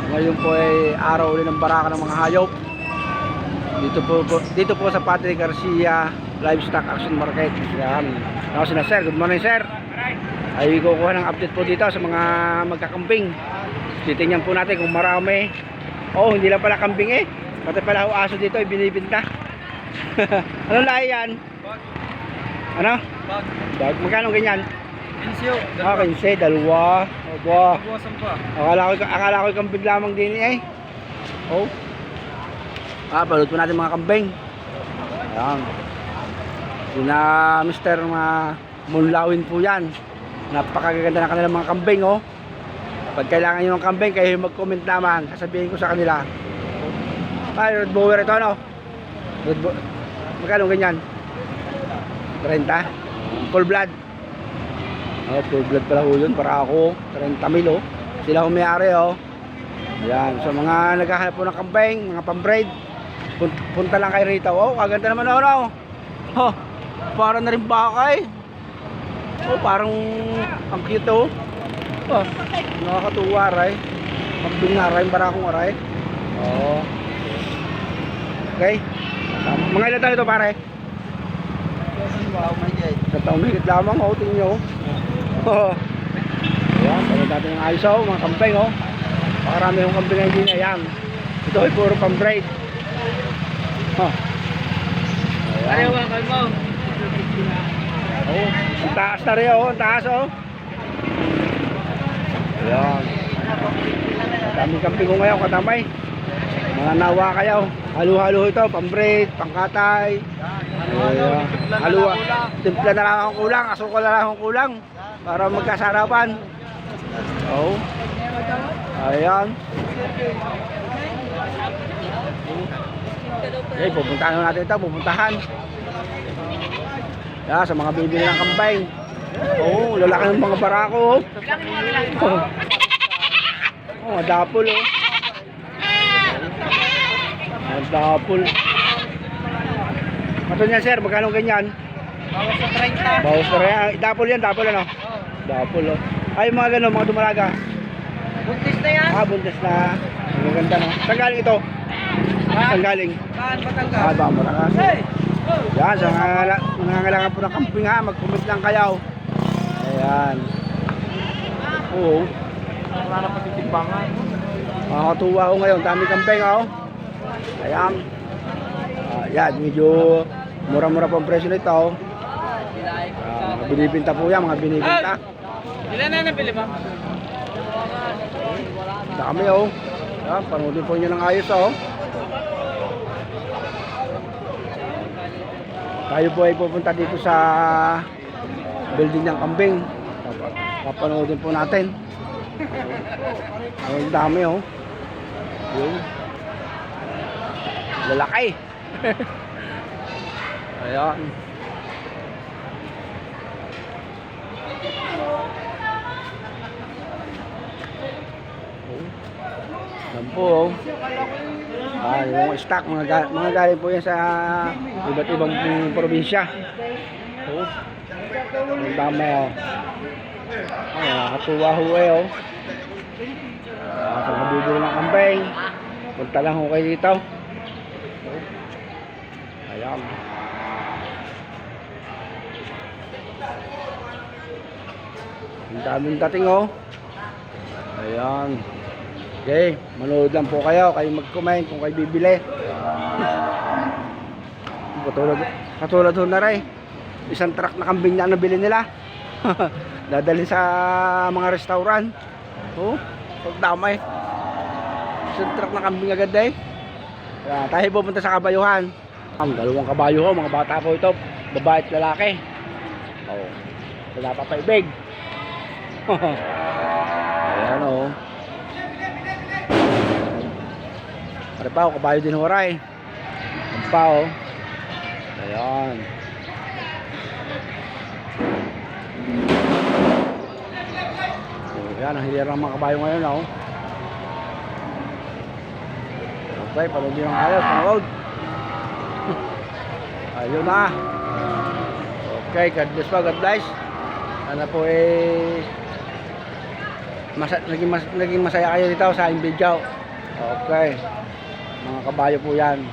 Ngayon po ay araw ulit ng baraka ng mga hayop. Dito po sa Patrick Garcia Livestock Action Market. Yan. Ako si Sir. Good morning, sir. Ay kukuha ng update po dito sa mga magkakambing. Titingnan po natin kung marami. Oh, hindi lang pala kambing eh. Pati pala ho aso dito ay binibinta. Anong lahi yan? Ano? Bag. Magkano ganyan? Insyo. Ah, 15, dalawa. Aba. Bawasan pa. Akala ko kambing lamang din eh. Oh. Balot po natin mga kambing. Ayan. Sina Mr. Munlawin po yan. Napakaganda ng kanilang mga kambing, oh. Pag kailangan nyo ng kambing, kayo mag-comment naman. Sasabihin ko sa kanila. Ay, red bower ito, ano? Magkano ganyan? 30? Full blood? Oh, full blood pala ho yun. Para ako, 30 mil, oh. Sila ho may-ari, oh. Ayan. So, mga naghahanap po ng kambing, mga pambreed, punta lang kayo rito. Oh, kaganda naman, oh, no? Oh, parang na rin bakay. Oh, parang ang cute, oh. Oh, nakakatuwa, aray. Kambing na, aray, barakong aray. Oh. Okay. Mga ilan tayo ito, pare? Wow, my God. Sa taong higit lamang, oh, tingin nyo. Oh. Ayan, pala natin yung ayos, oh, mga kambing, oh. Pakarami yung kambing na hindi na, ayan. Ito ay puro pambreid. Oh. Ayaw ka, kalmo. Oh, ang taas na rin, oh, ang taas, oh. Ayan. Daming kambing ko ngayon, katamay. Mga nawa kayo. Halo-halo ito, pambreid, pangkatay. Ayan. Haluwa. Timpla na lang akong kulang, asukal na lang akong kulang. Para magkasarapan. Oh. Ayan. Okay, pupuntahan natin ito, pupuntahan. Yeah, sa mga bibili ng kambing. Oh, lalaki ng mga barako. Oh, oh, madapol, oh. Madapol. Mato niyan, sir, magkano ganyan? Bawas sa 30. Bawas na rin. Dapol yan, dapol ano? Dapol, oh. Ay, mga gano'n, mga dumalaga. Buntis na yan. Buntis na. Maganda, no? Saan galing ito? Saan galing? Saan Batangas? Ba, Batangas. Yan, sa nangangailangan po ng kambing, ha, mag-comment lang kayo. Ayan. Oo. Wala na pati timbangan. Makakatuwa ko ngayon, dami kambing, oh. Ayan. Yan, medyo mura-mura po ang presyo nito, oh. Mga binibinta po yan, mga binibinta. Ilan na nabili mo? Dami, oh. Ayan, panoodin po nyo ng ayos, oh. Tayo po ay pupunta dito sa building ng kambing. Papanoodin po natin. Ang dami, oh. Yun. Lalaki. Ayan. Yan po, oh. Yung stock, mga galing po yan sa iba't ibang probinsya. Oh. Ang dami, oh. Nakakatuwa ho, eh, oh. Sa mabibili ng kambing, punta lang ho kayo dito. Ayan. Ang daming dating, oh. Ayan. Okay, manood lang po kayo mag-comment kung kayo bibili. Katulad ho na rin. Isang truck na kambing na nabili nila. Dadalhin sa mga restaurant. Oh, pagdamay. Isang truck na kambing agad eh. Tayo pupunta sa kabayuhan. Ang dalawang kabayo ho, mga bata po ito. Babae at lalaki. Oh, wala pa paibig. Ayan, oh. Pare pa, kabayo din horay. Ang pa, oh. Ayan. Ayan, ang hilera ng mga kabayo ngayon, oh. Okay, panood yung ayos, panood. Ayun na. Okay, God bless po, God bless. Sana po naging masaya kayo dito sa aming video. Okay. Mga kabayo po yan.